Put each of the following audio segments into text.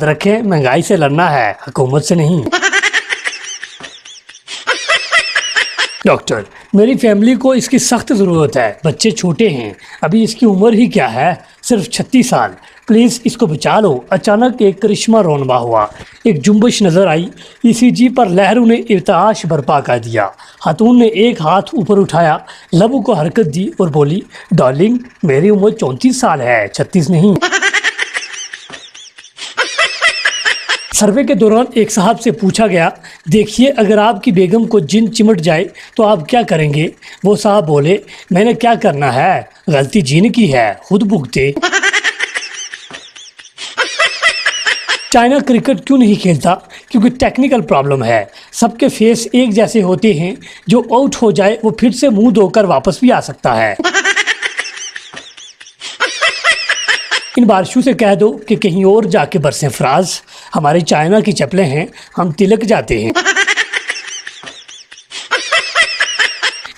रखें, महंगाई से लड़ना है, हुकूमत से नहीं। डॉक्टर, मेरी फैमिली को इसकी सख्त ज़रूरत है, बच्चे छोटे हैं, अभी इसकी उम्र ही क्या है, सिर्फ 36 साल, प्लीज़ इसको बचा लो। अचानक एक करिश्मा रोनमा हुआ, एक जुम्बश नज़र आई, ईसीजी पर लहरों ने इर्ताश बर्पा कर दिया। खातून ने एक हाथ ऊपर उठाया, लबों को हरकत दी और बोली, डार्लिंग मेरी उम्र 34 साल है, 36 नहीं। सर्वे के दौरान एक साहब से पूछा गया, देखिए अगर आपकी बेगम को जिन चिमट जाए तो आप क्या करेंगे? वो साहब बोले, मैंने क्या करना है, गलती जिन की है, खुद भुगते। चाइना क्रिकेट क्यों नहीं खेलता? क्योंकि टेक्निकल प्रॉब्लम है, सबके फेस एक जैसे होते हैं, जो आउट हो जाए वो फिर से मुंह धोकर वापस भी आ सकता है। इन बारिशों से कह दो कि कहीं और जाके बरसें फ्राज, हमारी चाइना की चप्पलें हैं, हम तिलक जाते हैं।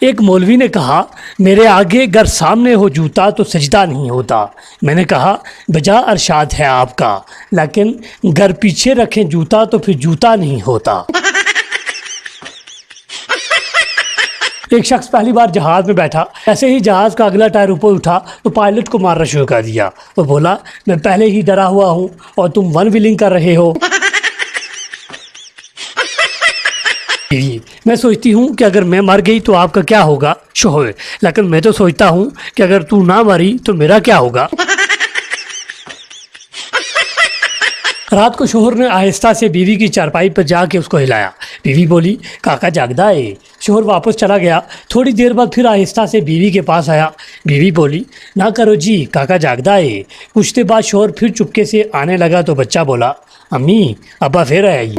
एक मौलवी ने कहा, मेरे आगे अगर सामने हो जूता तो सजदा नहीं होता। मैंने कहा, बजा अरशाद है आपका, लेकिन घर पीछे रखें जूता तो फिर जूता नहीं होता। एक शख्स पहली बार जहाज में बैठा, ऐसे ही जहाज का अगला टायर ऊपर उठा तो पायलट को मारना शुरू कर दिया। वो बोला, मैं पहले ही डरा हुआ हूँ और तुम वन व्हीलिंग कर रहे हो। मैं सोचती हूँ कि अगर मैं मर गई तो आपका क्या होगा शोहर, लेकिन मैं तो सोचता हूँ कि अगर तू ना मरी तो मेरा क्या होगा। रात को शोहर ने आहिस्ता से बीवी की चारपाई पर जाके उसको हिलाया। बीवी बोली, काका जागदा है। शोहर वापस चला गया। थोड़ी देर बाद फिर आहिस्ता से बीवी के पास आया। बीवी बोली, ना करो जी, काका जागदा है। कुछ देर बाद शोहर फिर चुपके से आने लगा तो बच्चा बोला, अम्मी अब्बा फिर आई।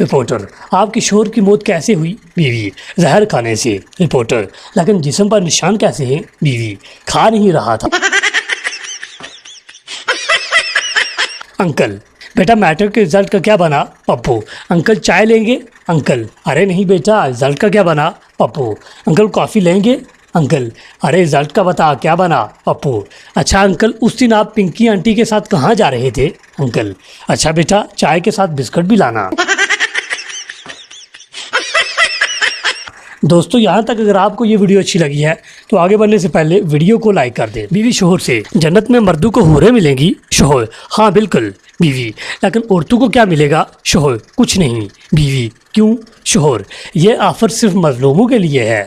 रिपोर्टर, आपकी शोहर की मौत कैसे हुई? बीवी, जहर खाने से। रिपोर्टर, लेकिन जिस्म पर निशान कैसे हैं? बीवी, खा नहीं रहा था। अंकल, बेटा मैट्रिक के रिजल्ट का क्या बना? पप्पू, अंकल चाय लेंगे? अंकल, अरे नहीं बेटा, रिजल्ट का क्या बना? पप्पू, अंकल कॉफ़ी लेंगे? अंकल, अरे रिजल्ट का बता क्या बना? पप्पू, अच्छा अंकल उस दिन आप पिंकी आंटी के साथ कहाँ जा रहे थे? अंकल, अच्छा बेटा चाय के साथ बिस्कुट भी लाना। दोस्तों, यहाँ तक अगर आपको ये वीडियो अच्छी लगी है तो आगे बढ़ने से पहले वीडियो को लाइक कर दें। बीवी शोहर से, जन्नत में मर्दों को हूरें मिलेंगी? शोहर, हाँ बिल्कुल। बीवी, लेकिन औरतों को क्या मिलेगा? शोहर, कुछ नहीं। बीवी, क्यों? शोहर, ये ऑफर सिर्फ मजलूमों के लिए है।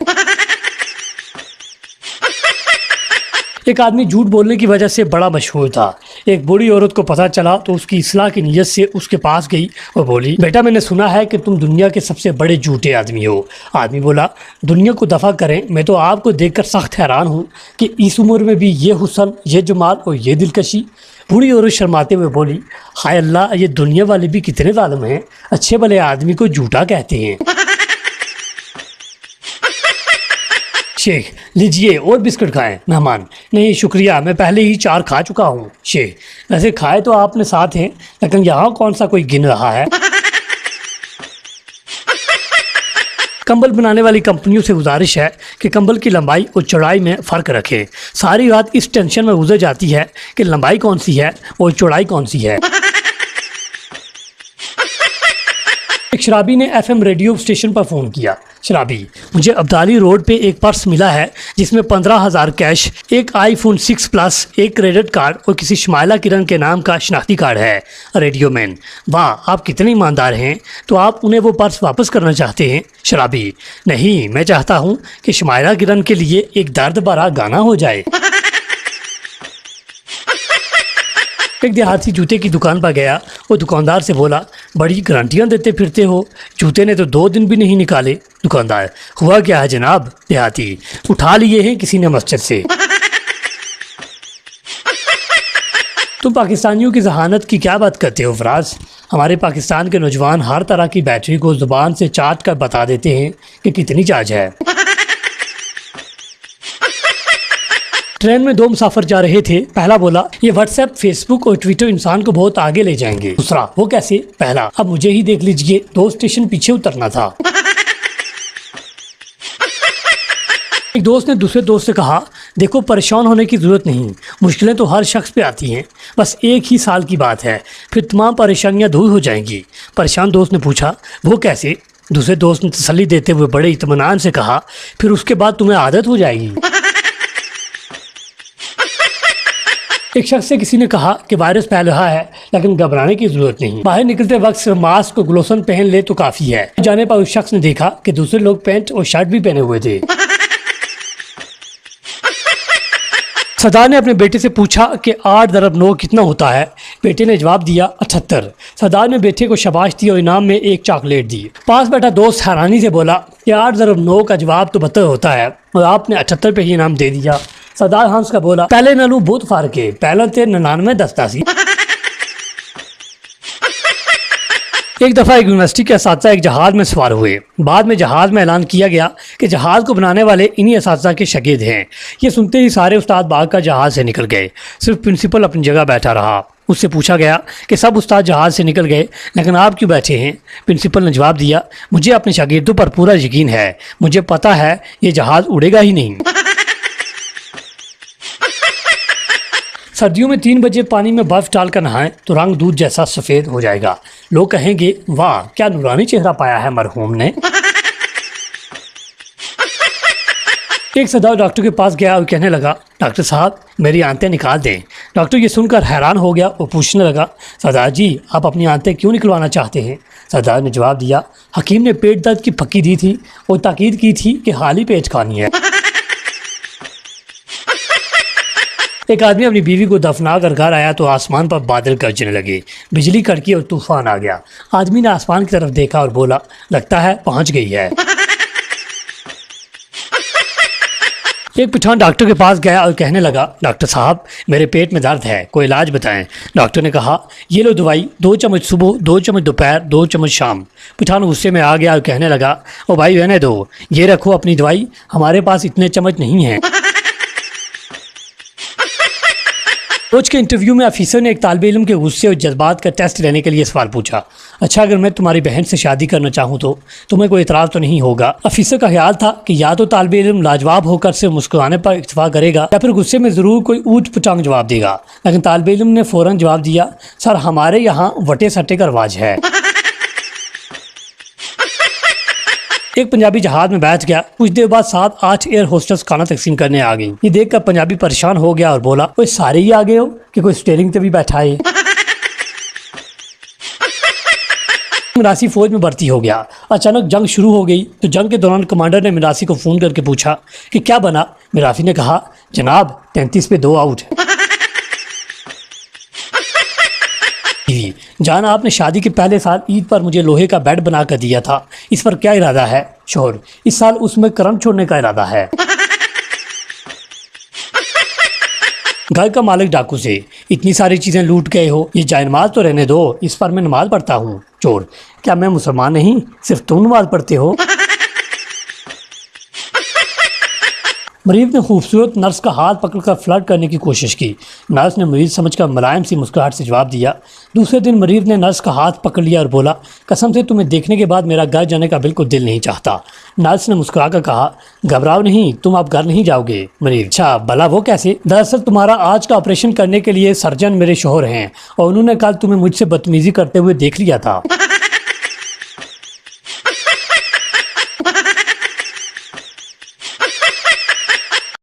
एक आदमी झूठ बोलने की वजह से बड़ा मशहूर था। एक बूढ़ी औरत को पता चला तो उसकी इस्लाह की नीयत से उसके पास गई और बोली, बेटा मैंने सुना है कि तुम दुनिया के सबसे बड़े झूठे आदमी हो। आदमी बोला, दुनिया को दफ़ा करें, मैं तो आपको देखकर सख्त हैरान हूँ कि इस उम्र में भी ये हुस्न, ये जमाल और ये दिलकशी। बूढ़ी औरत शर्माते हुए बोली, हाय अल्लाह, ये दुनिया वाले भी कितने जालिम हैं, अच्छे भले आदमी को झूठा कहते हैं। शेख, लीजिए और बिस्कुट खाएं। मेहमान, नहीं शुक्रिया, मैं पहले ही 4 खा चुका हूँ। शेख, वैसे खाए तो आपने 7 हैं, लेकिन यहाँ कौन सा कोई गिन रहा है। कंबल बनाने वाली कंपनियों से गुजारिश है कि कंबल की लंबाई और चौड़ाई में फ़र्क रखें। सारी रात इस टेंशन में गुजर जाती है कि लंबाई कौन सी है और चौड़ाई कौन सी है। एक शराबी ने FM रेडियो स्टेशन पर फ़ोन किया। शराबी, मुझे अब्दाली रोड पे एक पर्स मिला है जिसमें 15,000 कैश, एक iPhone 6 प्लस, एक क्रेडिट कार्ड और किसी शमाइला किरण के नाम का शनाख्ती कार्ड है। रेडियो मैन, वाह आप कितने ईमानदार हैं, तो आप उन्हें वो पर्स वापस करना चाहते हैं? शराबी, नहीं, मैं चाहता हूँ कि शमाइला किरण के लिए एक दर्द भरा गाना हो जाए। एक देहाती जूते की दुकान पर गया और दुकानदार से बोला, बड़ी गारंटियाँ देते फिरते हो, जूते ने तो 2 दिन भी नहीं निकाले। दुकानदार, हुआ क्या है जनाब? देहाती, उठा लिए हैं किसी ने मस्जिद से। तुम पाकिस्तानियों की जहानत की क्या बात करते हो फराज? हमारे पाकिस्तान के नौजवान हर तरह की बैटरी को ज़ुबान से चाट कर बता देते हैं कि कितनी चार्ज है। ट्रेन में 2 मुसाफिर जा रहे थे। पहला बोला, ये व्हाट्सएप, फेसबुक और ट्विटर इंसान को बहुत आगे ले जाएंगे। दूसरा, वो कैसे? पहला, अब मुझे ही देख लीजिए, 2 स्टेशन पीछे उतरना था। एक दोस्त ने दूसरे दोस्त से कहा, देखो परेशान होने की ज़रूरत नहीं, मुश्किलें तो हर शख्स पे आती हैं, बस एक ही साल की बात है, फिर तमाम परेशानियां दूर हो जाएंगी। परेशान दोस्त ने पूछा, वो कैसे? दूसरे दोस्त ने तसल्ली देते हुए बड़े इत्मीनान से कहा, फिर उसके बाद तुम्हें आदत हो जाएगी। एक शख्स से किसी ने कहा कि वायरस फैल रहा है, लेकिन घबराने की जरूरत नहीं, बाहर निकलते वक्त सिर्फ मास्क और ग्लोसन पहन ले तो काफी है। जाने पर उस शख्स ने देखा कि दूसरे लोग पैंट और शर्ट भी पहने हुए थे। सरदार ने अपने बेटे से पूछा कि 8 × 9 कितना होता है? बेटे ने जवाब दिया 78। सरदार ने बेटे को शाबाश दी और इनाम में एक चॉकलेट दी। पास बैठा दोस्त हैरानी से बोला कि 8 × 9 का जवाब तो 72 होता है और आपने 78 पे ही इनाम दे दिया। सरदार हंस का बोला, पहले नालू बहुत फर्क है, पहले ते 99 दसता सी। एक दफ़ा एक यूनिवर्सिटी के असातिज़ा एक जहाज़ में सवार हुए। बाद में जहाज़ में ऐलान किया गया कि जहाज़ को बनाने वाले इन्हीं असातिज़ा के शागिर्द हैं। ये सुनते ही सारे उस्ताद बाग का जहाज़ से निकल गए, सिर्फ प्रिंसिपल अपनी जगह बैठा रहा। उससे पूछा गया कि सब उस्ताद जहाज़ से निकल गए, लेकिन आप क्यों बैठे हैं? प्रिंसिपल ने जवाब दिया, मुझे अपने शागिर्दों पर पूरा यकीन है, मुझे पता है ये जहाज़ उड़ेगा ही नहीं। सर्दियों में 3 बजे पानी में बर्फ डालकर नहाएं तो रंग दूध जैसा सफ़ेद हो जाएगा। लोग कहेंगे, वाह क्या नूरानी चेहरा पाया है मरहूम ने। एक सरदार डॉक्टर के पास गया और कहने लगा, डॉक्टर साहब मेरी आंतें निकाल दें। डॉक्टर ये सुनकर हैरान हो गया और पूछने लगा, सरदार जी आप अपनी आंतें क्यों निकलवाना चाहते हैं? सरदार ने जवाब दिया, हकीम ने पेट दर्द की फक्की दी थी और ताकीद की थी कि खाली पेट खानी है। एक आदमी अपनी बीवी को दफना कर घर आया तो आसमान पर बादल गरजने लगे, बिजली कड़की और तूफान आ गया। आदमी ने आसमान की तरफ देखा और बोला, लगता है पहुंच गई है। एक पठान डॉक्टर के पास गया और कहने लगा, डॉक्टर साहब मेरे पेट में दर्द है, कोई इलाज बताएं। डॉक्टर ने कहा, ये लो दवाई, 2 चम्मच सुबह, 2 चम्मच दोपहर, 2 चम्मच शाम। पठान गुस्से में आ गया और कहने लगा, ओ भाई रहने दो, ये रखो अपनी दवाई, हमारे पास इतने चम्मच नहीं हैं। रोज के इंटरव्यू में अफीसर ने एक तालिब इल्म के गुस्से और जज्बात का टेस्ट लेने के लिए सवाल पूछा, अच्छा अगर मैं तुम्हारी बहन से शादी करना चाहूँ तो तुम्हें कोई इतराज़ तो नहीं होगा? अफीसर का ख्याल था कि या तो तालिब इल्म लाजवाब होकर सिर्फ मुस्कुराने पर इक्तफा करेगा या फिर गुस्से में ज़रूर कोई ऊट पटांग जवाब देगा, लेकिन तालिब इल्म ने फ़ौरन जवाब दिया, सर हमारे यहाँ वटे सट्टे का रवाज है। एक पंजाबी जहाज में बैठ गया, कुछ देर बाद 7-8 एयर होस्टेस खाना तकसीम करने आ गई। ये देखकर पंजाबी परेशान हो गया और बोला, कोई सारे ही आ गए हो कि कोई स्टीयरिंग पे भी बैठा है? मिरासी फौज में भर्ती हो गया। अचानक जंग शुरू हो गई तो जंग के दौरान कमांडर ने मिरासी को फ़ोन करके पूछा कि क्या बना। मिरासी ने कहा, जनाब 33 पे 2 आउट। जान आपने शादी के पहले साल ईद पर मुझे लोहे का बेड बना कर दिया था, इस पर क्या इरादा है? शोहर, इस साल उसमें करंट छोड़ने का इरादा है। घर का मालिक डाकू से, इतनी सारी चीजें लूट गए हो, ये जायनमाज तो रहने दो, इस पर मैं नमाज पढ़ता हूँ। चोर, क्या मैं मुसलमान नहीं, सिर्फ तुम नमाज पढ़ते हो? मरीज ने खूबसूरत नर्स का हाथ पकड़कर फ्लर्ट करने की कोशिश की। नर्स ने मरीज समझकर मुलायम सी मुस्कुराहट से जवाब दिया। दूसरे दिन मरीज ने नर्स का हाथ पकड़ लिया और बोला, कसम से तुम्हें देखने के बाद मेरा घर जाने का बिल्कुल दिल नहीं चाहता। नर्स ने मुस्कुराकर कहा, घबराओ नहीं, तुम अब घर नहीं जाओगे। मरीज, अच्छा भला वो कैसे? दरअसल तुम्हारा आज का ऑपरेशन करने के लिए सर्जन मेरे शोहर हैं और उन्होंने कल तुम्हें मुझसे बदतमीजी करते हुए देख लिया था।